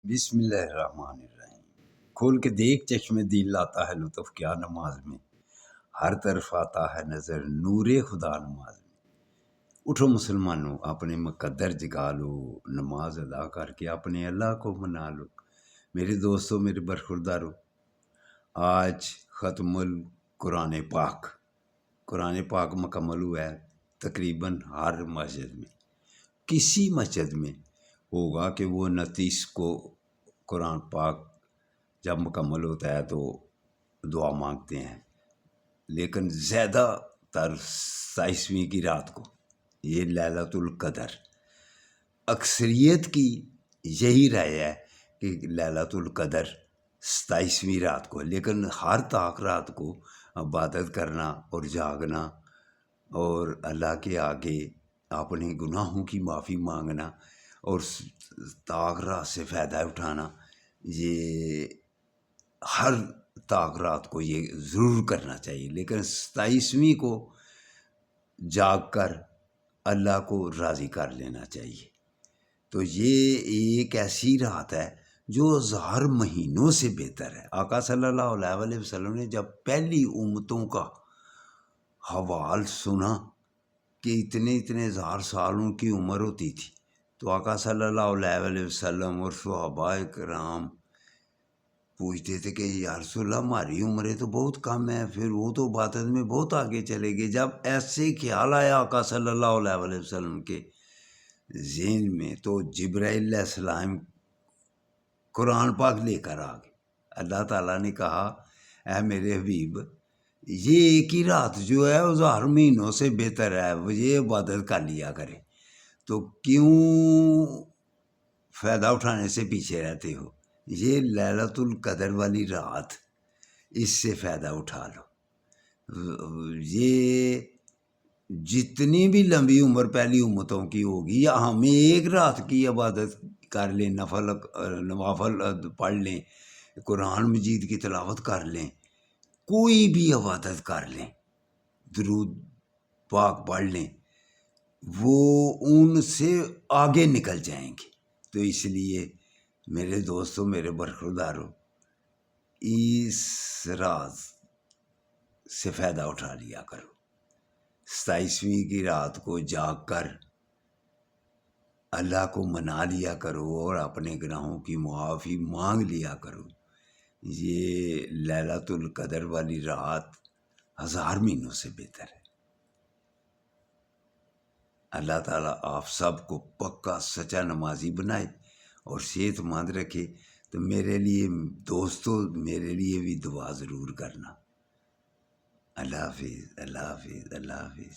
بسم اللہ الرحمن الرحیم۔ کھول کے دیکھ چشم دل لاتا ہے لطف کیا نماز میں، ہر طرف آتا ہے نظر نور خدا نماز میں۔ اٹھو مسلمانوں اپنے مقدر جگا لو، نماز ادا کر کے اپنے اللہ کو منا لو۔ میرے دوستو، میرے برخوردارو، آج ختم القرآن پاک، قرآن پاک مکمل ہوا ہے۔ تقریباً ہر مسجد میں، کسی مسجد میں ہوگا کہ وہ 29 کو قرآن پاک جب مکمل ہوتا ہے تو دعا مانگتے ہیں، لیکن زیادہ تر 27ویں کی رات کو، یہ لیلۃ القدر، اکثریت کی یہی رائے ہے کہ لیلۃ القدر 27ویں رات کو، لیکن ہر طاق رات کو عبادت کرنا اور جاگنا اور اللہ کے آگے اپنے گناہوں کی معافی مانگنا اور طاق رات سے فائدہ اٹھانا، یہ ہر طاق رات کو یہ ضرور کرنا چاہیے، لیکن 27ویں کو جاگ کر اللہ کو راضی کر لینا چاہیے۔ تو یہ ایک ایسی رات ہے جو 1000 مہینوں سے بہتر ہے۔ آقا صلی اللہ علیہ وسلم نے جب پہلی امتوں کا حوال سنا کہ اتنے 1000 سال ان کی عمر ہوتی تھی، تو آقا صلی اللہ علیہ وسلم اور صحابہ کرام پوچھتے تھے کہ یا رسول اللہ ہماری عمریں تو بہت کم ہیں، پھر وہ تو عبادت میں بہت آگے چلے گئے۔ جب ایسے خیال آیا آقا صلی اللہ علیہ وسلم کے ذہن میں، تو جبرائیل علیہ السلام قرآن پاک لے کر آ گئے۔ اللہ تعالیٰ نے کہا اے میرے حبیب، یہ ایک ہی رات جو ہے 1000 مہینوں سے بہتر ہے، وہ یہ عبادت کر لیا کرے، تو کیوں فائدہ اٹھانے سے پیچھے رہتے ہو؟ یہ لیلۃ القدر والی رات، اس سے فائدہ اٹھا لو۔ یہ جتنی بھی لمبی عمر پہلی امتوں کی ہوگی، یا ہمیں ایک رات کی عبادت کر لیں، نوافل پڑھ لیں، قرآن مجید کی تلاوت کر لیں، کوئی بھی عبادت کر لیں، درود پاک پڑھ لیں، وہ ان سے آگے نکل جائیں گے۔ تو اس لیے میرے دوستوں، میرے برخورداروں، اس راز سے فائدہ اٹھا لیا کرو۔ 27ویں کی رات کو جاگ کر اللہ کو منا لیا کرو اور اپنے گناہوں کی معافی مانگ لیا کرو۔ یہ لیلۃ القدر والی رات 1000 مہینوں سے بہتر ہے۔ اللہ تعالیٰ آپ سب کو پکا سچا نمازی بنائے اور صحت مند رکھے۔ تو میرے لیے دوستو، میرے لیے بھی دعا ضرور کرنا۔ اللہ حافظ، اللہ حافظ، اللہ حافظ۔